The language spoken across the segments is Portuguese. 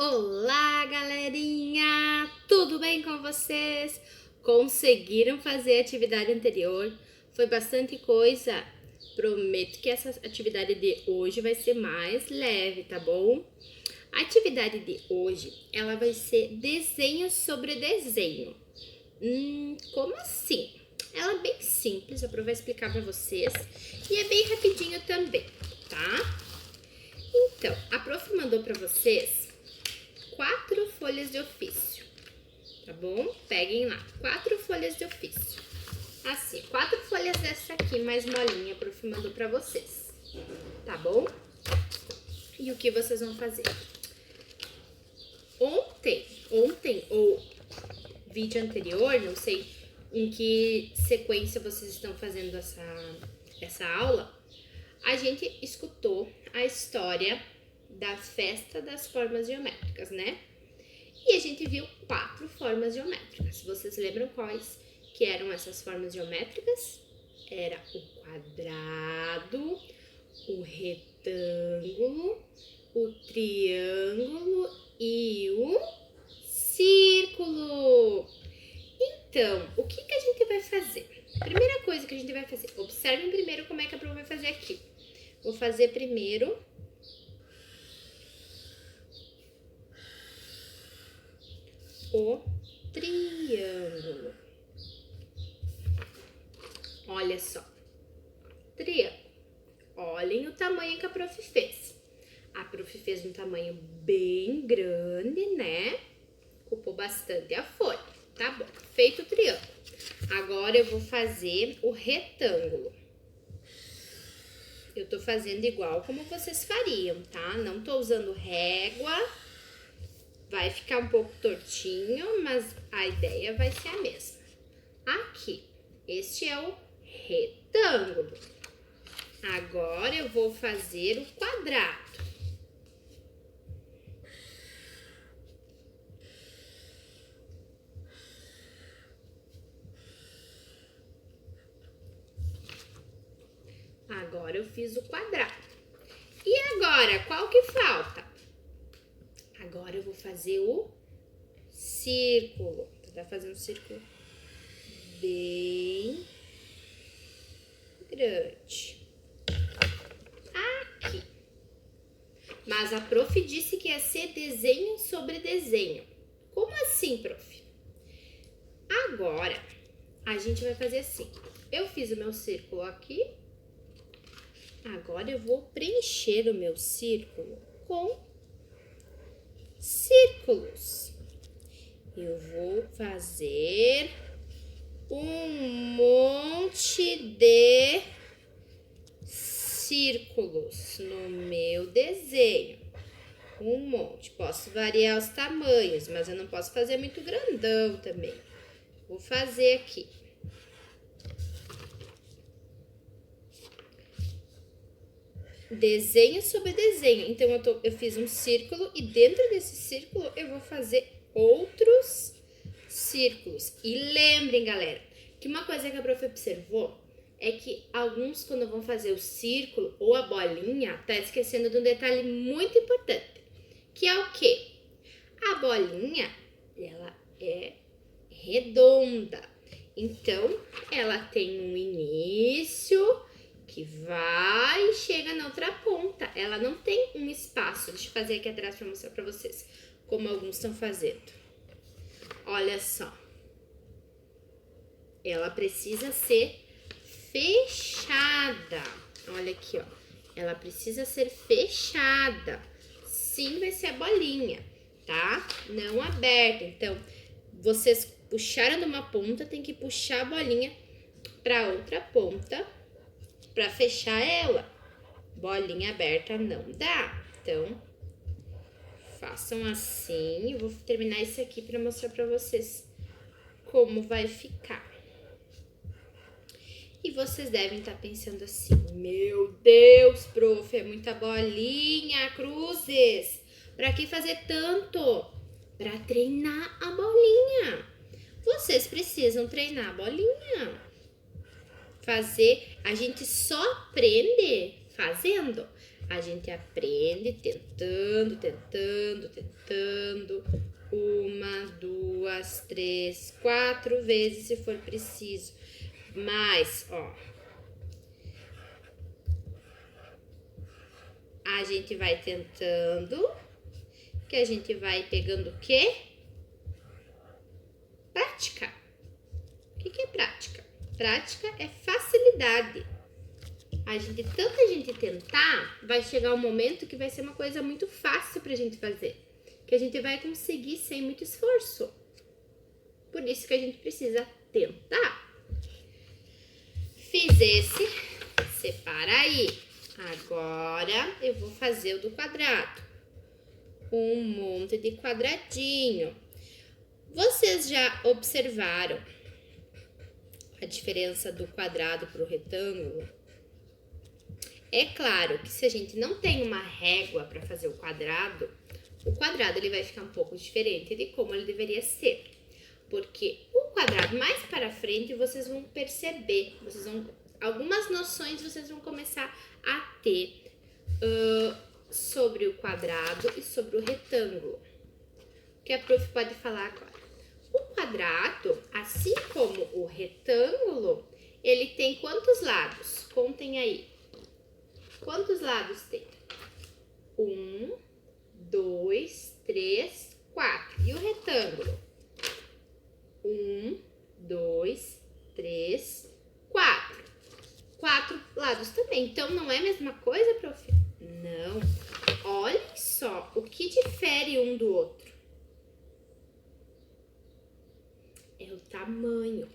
Olá, galerinha! Tudo bem com vocês? Conseguiram fazer a atividade anterior? Foi bastante coisa? Prometo que essa atividade de hoje vai ser mais leve, tá bom? A atividade de hoje, ela vai ser desenho sobre desenho. Como assim? Ela é bem simples, eu vou explicar para vocês e é bem rapidinho também, tá? Então, a prof mandou para vocês 4 folhas de ofício, tá bom? Peguem lá, 4 folhas de ofício. Assim, 4 folhas dessa aqui, mais molinha, a prof mandou pra vocês, tá bom? E o que vocês vão fazer? Ontem ou vídeo anterior, não sei em que sequência vocês estão fazendo essa aula, a gente escutou a história da festa das formas geométricas, né? E a gente viu 4 formas geométricas. Vocês lembram quais que eram essas formas geométricas? Era o quadrado, o retângulo, o triângulo e o círculo. Então, o que a gente vai fazer? Primeira coisa que a gente vai fazer, observem primeiro como é que a prova vai fazer aqui. Vou fazer primeiro o triângulo. Olha só, triângulo. Olhem o tamanho que a prof fez. A prof fez um tamanho bem grande, né? Ocupou bastante a folha. Tá bom, feito o triângulo. Agora eu vou fazer o retângulo. Eu tô fazendo igual como vocês fariam, tá? Não tô usando régua. Vai ficar um pouco tortinho, mas a ideia vai ser a mesma. Aqui, este é o retângulo. Agora eu vou fazer o quadrado. Agora eu fiz o quadrado. E agora, qual que falta? Agora eu vou fazer o círculo. Vou tentar fazer um círculo bem grande. Aqui. Mas a prof disse que ia ser desenho sobre desenho. Como assim, prof? Agora, a gente vai fazer assim. Eu fiz o meu círculo aqui. Agora eu vou preencher o meu círculo com círculos. Eu vou fazer um monte de círculos no meu desenho. Um monte. Posso variar os tamanhos, mas eu não posso fazer muito grandão também. Vou fazer aqui. Desenho sobre desenho. Então, eu fiz um círculo e dentro desse círculo eu vou fazer outros círculos. E lembrem, galera, que uma coisa que a prof observou é que alguns, quando vão fazer o círculo ou a bolinha, tá esquecendo de um detalhe muito importante, que é o quê? A bolinha, ela é redonda. Então, ela tem um início que vai e chega na outra ponta. Ela não tem um espaço. Deixa eu fazer aqui atrás para mostrar para vocês como alguns estão fazendo. Olha só. Ela precisa ser fechada. Olha aqui, ó. Ela precisa ser fechada. Sim, vai ser a bolinha, tá? Não aberta. Então, vocês puxaram de uma ponta, tem que puxar a bolinha para outra ponta para fechar ela. Bolinha aberta não dá. Então, façam assim. Eu vou terminar isso aqui para mostrar para vocês como vai ficar. E vocês devem estar pensando assim: meu Deus, prof, é muita bolinha, cruzes. Para que fazer tanto? Para treinar a bolinha. Vocês precisam treinar a bolinha. A gente só aprende fazendo. A gente aprende tentando. 1, 2, 3, 4 vezes se for preciso. Mas, ó, a gente vai tentando, que a gente vai pegando o quê? Prática. O que é prática? Prática é facilidade. Tanta gente tentar, vai chegar um momento que vai ser uma coisa muito fácil pra gente fazer. Que a gente vai conseguir sem muito esforço. Por isso que a gente precisa tentar. Fiz esse, separa aí. Agora eu vou fazer o do quadrado. Um monte de quadradinho. Vocês já observaram a diferença do quadrado para o retângulo? É claro que se a gente não tem uma régua para fazer o quadrado ele vai ficar um pouco diferente de como ele deveria ser. Porque o quadrado mais para frente vocês vão perceber, algumas noções vocês vão começar a ter sobre o quadrado e sobre o retângulo. O que a prof pode falar agora? O quadrado, assim como o retângulo, ele tem quantos lados? Contem aí. Quantos lados tem? 1, 2, 3, 4. E o retângulo? 1, 2, 3, 4. 4 lados também. Então, não é a mesma coisa, prof? Não. Olhem só o que difere um do outro. É o tamanho.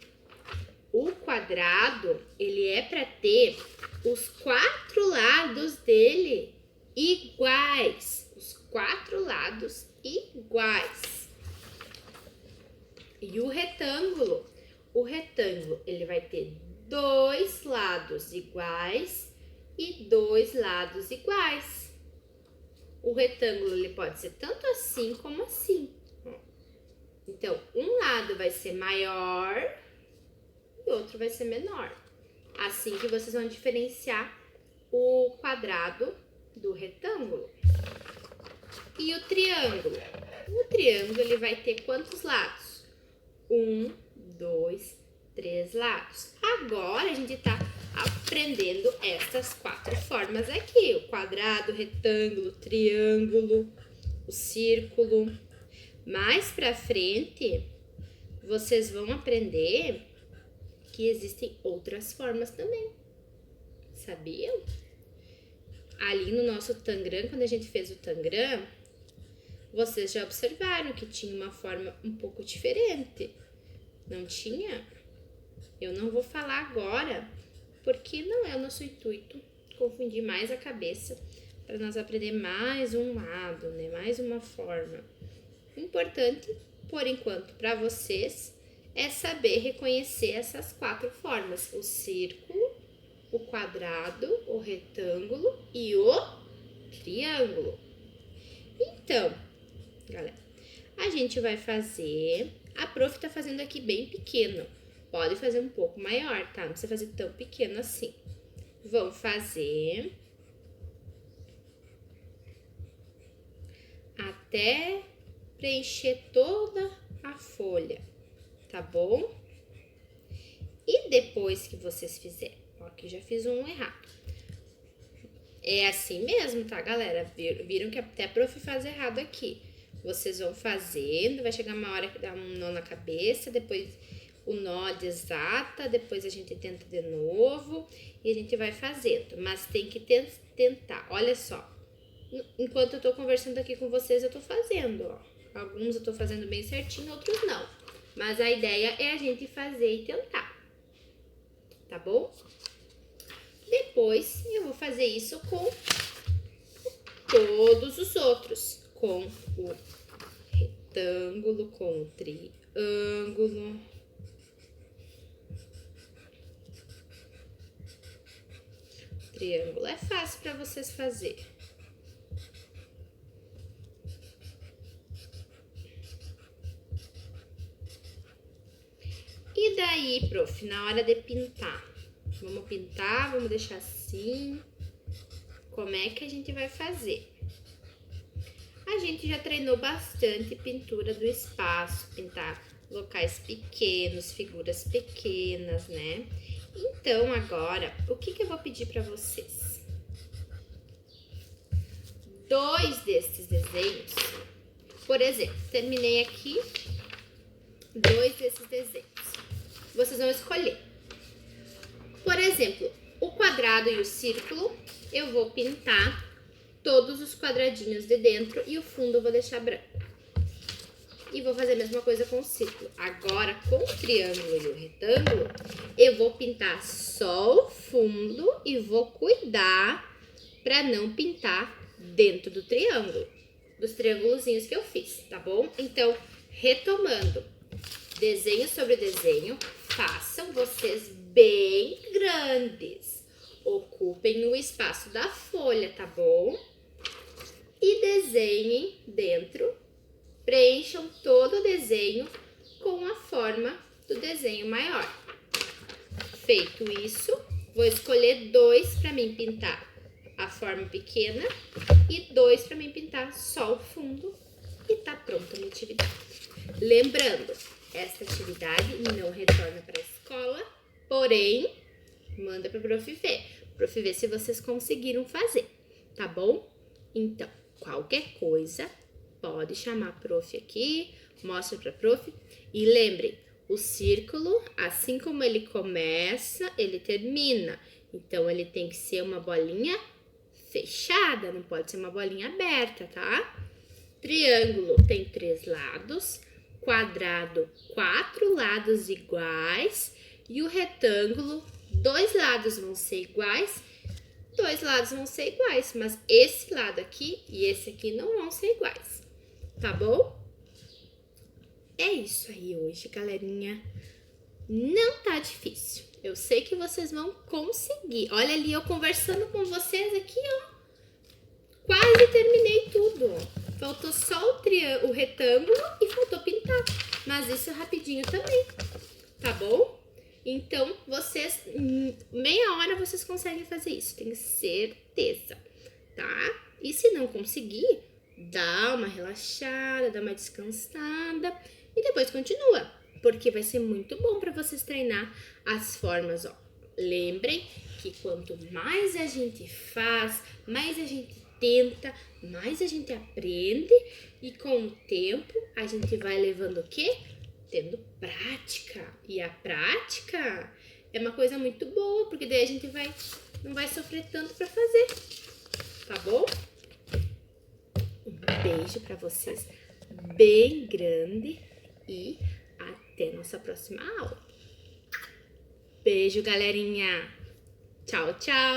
O quadrado, ele é para ter os 4 lados dele iguais. Os 4 lados iguais. E o retângulo, ele vai ter 2 lados iguais e 2 lados iguais. O retângulo, ele pode ser tanto assim como assim. Então, um lado vai ser maior e outro vai ser menor. Assim que vocês vão diferenciar o quadrado do retângulo. E o triângulo? O triângulo, ele vai ter quantos lados? 1, 2, 3 lados. Agora, a gente tá aprendendo essas 4 formas aqui. O quadrado, o retângulo, o triângulo, o círculo. Mais pra frente, vocês vão aprender que existem outras formas também. Sabiam? Ali no nosso Tangram, quando a gente fez o Tangram, vocês já observaram que tinha uma forma um pouco diferente. Não tinha? Eu não vou falar agora, porque não é o nosso intuito confundir mais a cabeça para nós aprender mais um lado, né? Mais uma forma. Importante, por enquanto, para vocês é saber reconhecer essas 4 formas: o círculo, o quadrado, o retângulo e o triângulo. Então, galera, a gente vai fazer. A prof tá fazendo aqui bem pequeno. Pode fazer um pouco maior, tá? Não precisa fazer tão pequeno assim. Vão fazer até preencher toda a folha, tá bom? E depois que vocês fizerem, ó, aqui já fiz um errado. É assim mesmo, tá, galera? Viram que até a prof faz errado aqui. Vocês vão fazendo, vai chegar uma hora que dá um nó na cabeça, depois o nó desata, depois a gente tenta de novo e a gente vai fazendo. Mas tem que tentar, olha só. Enquanto eu tô conversando aqui com vocês, eu tô fazendo, ó. Alguns eu tô fazendo bem certinho, outros não. Mas a ideia é a gente fazer e tentar. Tá bom? Depois eu vou fazer isso com todos os outros. Com o retângulo, com o triângulo. Triângulo é fácil para vocês fazerem. E daí, prof, na hora de pintar? Vamos pintar, vamos deixar assim. como é que a gente vai fazer? A gente já treinou bastante pintura do espaço, pintar locais pequenos, figuras pequenas, né? Então, agora, o que eu vou pedir para vocês? 2 destes desenhos, por exemplo, terminei aqui 2 desses desenhos. Vocês vão escolher. Por exemplo, o quadrado e o círculo, eu vou pintar todos os quadradinhos de dentro e o fundo eu vou deixar branco. E vou fazer a mesma coisa com o círculo. Agora, com o triângulo e o retângulo, eu vou pintar só o fundo e vou cuidar para não pintar dentro do triângulo, dos triângulozinhos que eu fiz, tá bom? Então, retomando, desenho sobre desenho, façam vocês bem grandes. Ocupem o espaço da folha, tá bom? E desenhem dentro, preencham todo o desenho com a forma do desenho maior. Feito isso, vou escolher 2 para mim pintar a forma pequena e 2 para mim pintar só o fundo e tá pronta a minha atividade. Lembrando, esta atividade não retorna para a escola, porém, manda para o Prof. ver. Prof. ver se vocês conseguiram fazer, tá bom? Então, qualquer coisa, pode chamar a prof aqui, mostra pra prof. E lembrem, o círculo, assim como ele começa, ele termina. Então, ele tem que ser uma bolinha fechada, não pode ser uma bolinha aberta, tá? Triângulo tem 3 lados, quadrado, 4 lados iguais e o retângulo, 2 lados vão ser iguais, 2 lados vão ser iguais, mas esse lado aqui e esse aqui não vão ser iguais, tá bom? É isso aí hoje, galerinha. Não tá difícil. Eu sei que vocês vão conseguir. Olha ali eu conversando com vocês aqui, ó. Quase terminei tudo. Faltou só o retângulo e faltou pintar. Mas isso rapidinho também, tá bom? Então, vocês, meia hora vocês conseguem fazer isso, tenho certeza, tá? E se não conseguir, dá uma relaxada, dá uma descansada e depois continua, porque vai ser muito bom para vocês treinar as formas, ó. Lembrem que quanto mais a gente faz, mais a gente tenta, mais a gente aprende e com o tempo a gente vai levando o quê? Tendo prática. E a prática é uma coisa muito boa, porque daí a gente não vai sofrer tanto para fazer, tá bom? Um beijo para vocês bem grande e até nossa próxima aula. Beijo, galerinha. Tchau, tchau.